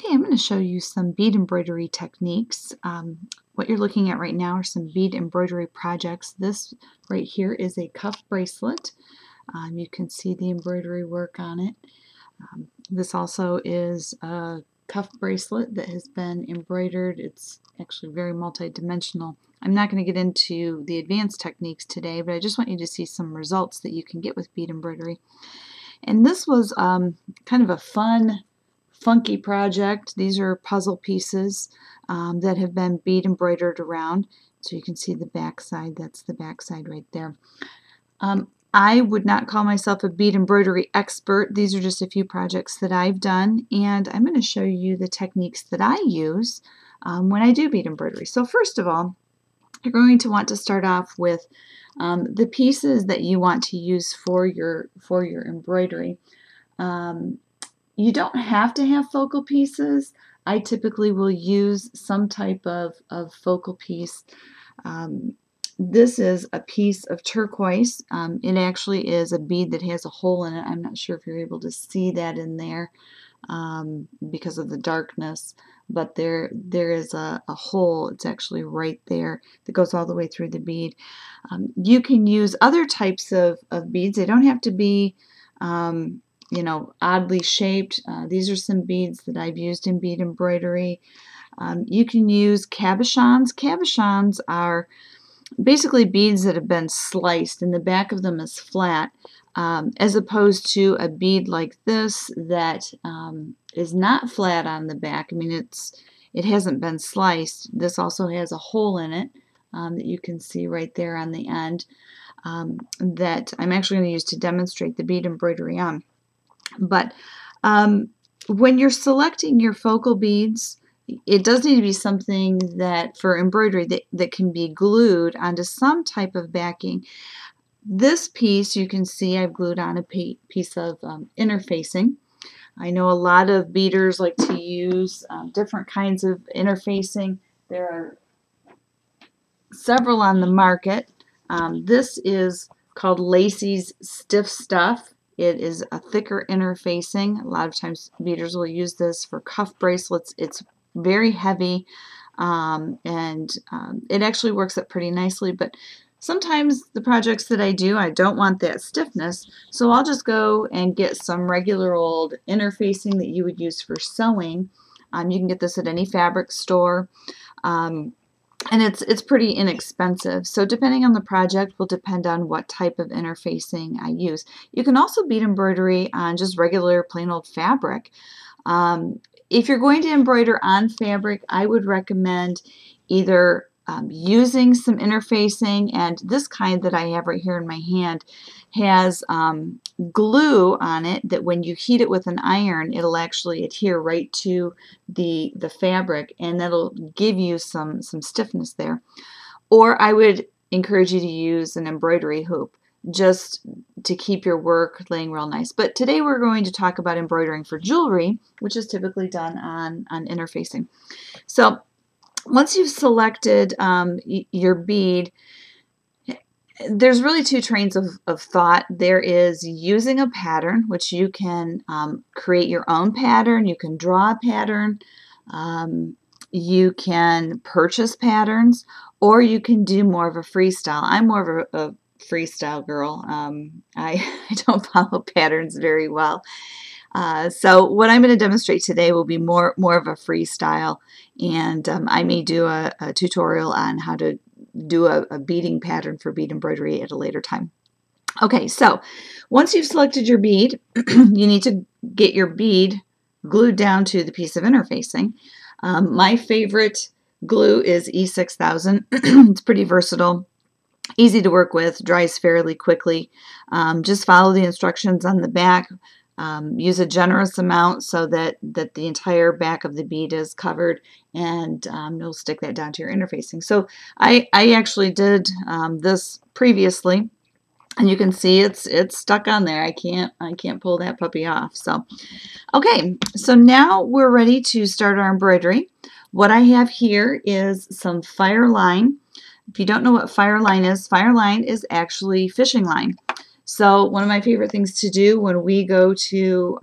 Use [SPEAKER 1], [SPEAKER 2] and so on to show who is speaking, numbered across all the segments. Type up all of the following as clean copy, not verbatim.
[SPEAKER 1] Okay, I'm going to show you some bead embroidery techniques. What you're looking at right now are some bead embroidery projects. This right here is a cuff bracelet. You can see the embroidery work on it. This also is a cuff bracelet that has been embroidered. It's actually very multi-dimensional. I'm not going to get into the advanced techniques today, but I just want you to see some results that you can get with bead embroidery. And this was kind of a fun, funky project. These are puzzle pieces that have been bead embroidered around. So you can see the back side. That's the back side right there. I would not call myself a bead embroidery expert. These are just a few projects that I've done, and I'm going to show you the techniques that I use when I do bead embroidery. So first of all, you're going to want to start off with the pieces that you want to use for your embroidery. You don't have to have focal pieces. I typically will use some type of focal piece. This is a piece of turquoise. It actually is a bead that has a hole in it. I'm not sure if you're able to see that in there because of the darkness, but there is a hole. It's actually right there that goes all the way through the bead. You can use other types of beads. They don't have to be you know, oddly shaped. These are some beads that I've used in bead embroidery. You can use cabochons. Cabochons are basically beads that have been sliced and the back of them is flat, as opposed to a bead like this that is not flat on the back. I mean, it hasn't been sliced. This also has a hole in it that you can see right there on the end that I'm actually going to use to demonstrate the bead embroidery on. But when you're selecting your focal beads, it does need to be something that for embroidery that can be glued onto some type of backing. This piece, you can see I've glued on a piece of interfacing. I know a lot of beaders like to use different kinds of interfacing. There are several on the market. This is called Lacey's Stiff Stuff. It is a thicker interfacing. A lot of times beaders will use this for cuff bracelets. It's very heavy and it actually works up pretty nicely, but sometimes the projects that I do, I don't want that stiffness, so I'll just go and get some regular old interfacing that you would use for sewing. You can get this at any fabric store. And it's pretty inexpensive. So depending on the project will depend on what type of interfacing I use. You can also bead embroidery on just regular plain old fabric. If you're going to embroider on fabric, I would recommend either using some interfacing, and this kind that I have right here in my hand has glue on it that when you heat it with an iron, it'll actually adhere right to the fabric, and that'll give you some stiffness there. Or I would encourage you to use an embroidery hoop just to keep your work laying real nice. But today we're going to talk about embroidering for jewelry, which is typically done on interfacing. So once you've selected your bead, there's really two trains of thought. There is using a pattern, which you can create your own pattern. You can draw a pattern. You can purchase patterns, or you can do more of a freestyle. I'm more of a freestyle girl. I don't follow patterns very well. So what I'm going to demonstrate today will be more of a freestyle, and I may do a tutorial on how to do a beading pattern for bead embroidery at a later time. Okay, so once you've selected your bead, you need to get your bead glued down to the piece of interfacing. My favorite glue is E6000. It's pretty versatile, easy to work with, dries fairly quickly. Just follow the instructions on the back. Use a generous amount so that the entire back of the bead is covered, and you'll stick that down to your interfacing. So I actually did this previously, and you can see it's stuck on there. I can't pull that puppy off. So okay, so now we're ready to start our embroidery. What I have here is some fire line. If you don't know what fire line is actually fishing line. So one of my favorite things to do when we go to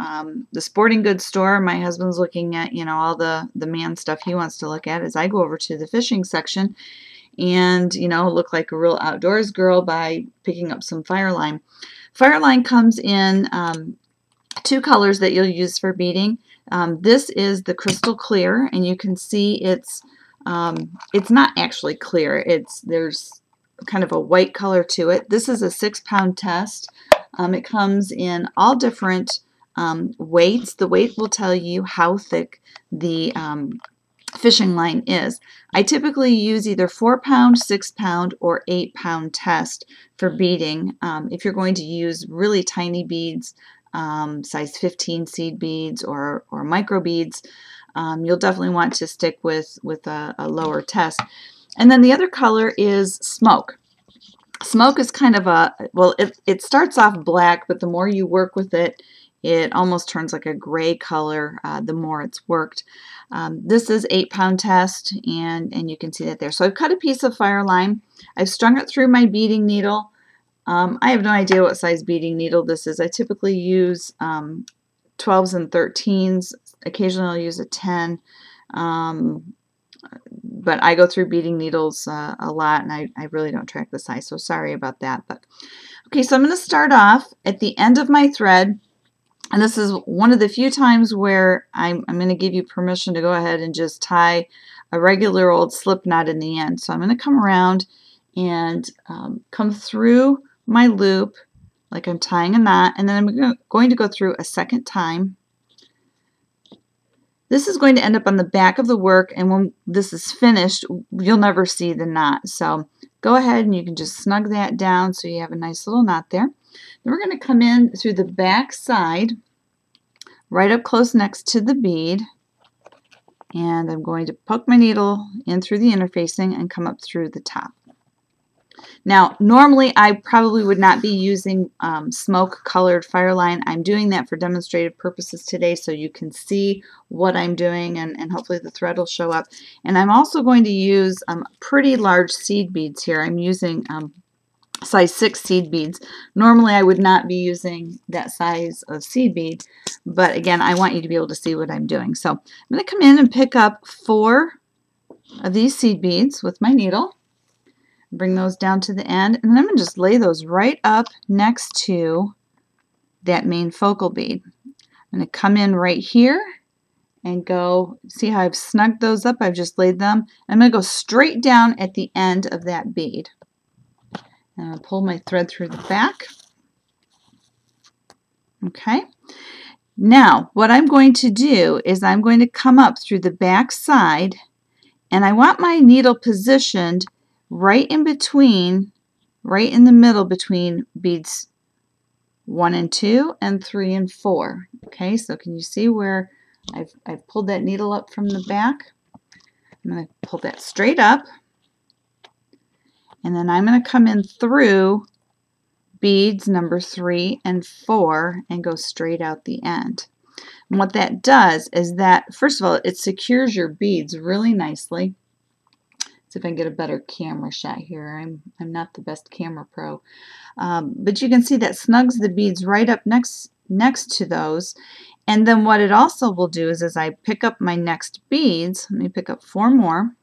[SPEAKER 1] the sporting goods store, my husband's looking at, you know, all the man stuff he wants to look at, is I go over to the fishing section and, you know, look like a real outdoors girl by picking up some Fireline. Fireline comes in two colors that you'll use for beading. This is the crystal clear, and you can see it's not actually clear. There's kind of a white color to it. This is a 6-pound test. It comes in all different weights. The weight will tell you how thick the fishing line is. I typically use either 4-pound, 6-pound, or 8-pound test for beading. If you're going to use really tiny beads, size 15 seed beads or micro beads, you'll definitely want to stick with a lower test. And then the other color is smoke. Smoke is kind of a, well, it starts off black, but the more you work with it, it almost turns like a gray color the more it's worked. This is 8-pound test, and you can see that there. So I've cut a piece of Fireline. I've strung it through my beading needle. I have no idea what size beading needle this is. I typically use 12s and 13s. Occasionally I'll use a 10. But I go through beading needles a lot, and I really don't track the size, so sorry about that. But okay, so I'm going to start off at the end of my thread, and this is one of the few times where I'm going to give you permission to go ahead and just tie a regular old slip knot in the end. So I'm going to come around and come through my loop like I'm tying a knot, and then I'm going to go through a second time. This is going to end up on the back of the work, and when this is finished, you'll never see the knot. So go ahead and you can just snug that down so you have a nice little knot there. Then we're going to come in through the back side, right up close next to the bead, and I'm going to poke my needle in through the interfacing and come up through the top. Now, normally I probably would not be using smoke colored Fireline. I'm doing that for demonstrative purposes today so you can see what I'm doing, and hopefully the thread will show up. And I'm also going to use pretty large seed beads here. I'm using size 6 seed beads. Normally I would not be using that size of seed bead, but again, I want you to be able to see what I'm doing. So I'm going to come in and pick up 4 of these seed beads with my needle. Bring those down to the end, and then I'm going to just lay those right up next to that main focal bead. I'm going to come in right here and go, see how I've snugged those up? I've just laid them. I'm going to go straight down at the end of that bead. And I'll pull my thread through the back. Okay. Now, what I'm going to do is I'm going to come up through the back side, and I want my needle positioned right in between, right in the middle between beads 1 and 2 and 3 and 4. Okay, so can you see where I've pulled that needle up from the back? I'm going to pull that straight up, and then I'm going to come in through beads number 3 and 4 and go straight out the end. And what that does is that, first of all, it secures your beads really nicely. See if I can get a better camera shot here. I'm not the best camera pro. But you can see that snugs the beads right up next to those. And then what it also will do is as I pick up my next beads, let me pick up 4 more.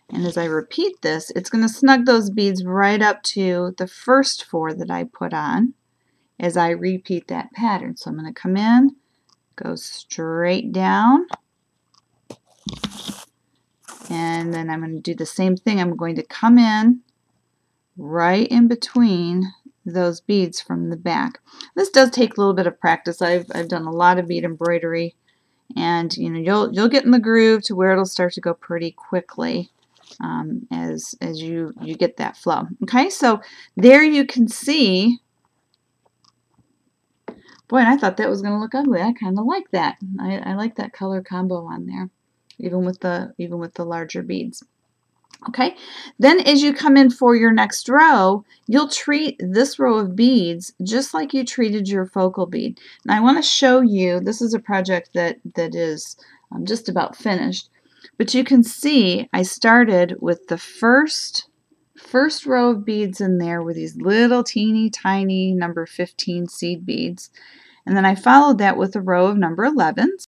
[SPEAKER 1] And as I repeat this, it's going to snug those beads right up to the first 4 that I put on as I repeat that pattern. So I'm going to come in, go straight down, and then I'm going to do the same thing. I'm going to come in right in between those beads from the back. This does take a little bit of practice. I've done a lot of bead embroidery, and you know you'll get in the groove to where it'll start to go pretty quickly as you get that flow. Okay, so there you can see. Boy, and I thought that was going to look ugly. I kind of like that. I like that color combo on there, even with the larger beads. Okay, then as you come in for your next row, you'll treat this row of beads just like you treated your focal bead. Now I want to show you, this is a project that is just about finished, but you can see I started with the first first row of beads in there were these little teeny tiny number 15 seed beads. And then I followed that with a row of number 11s.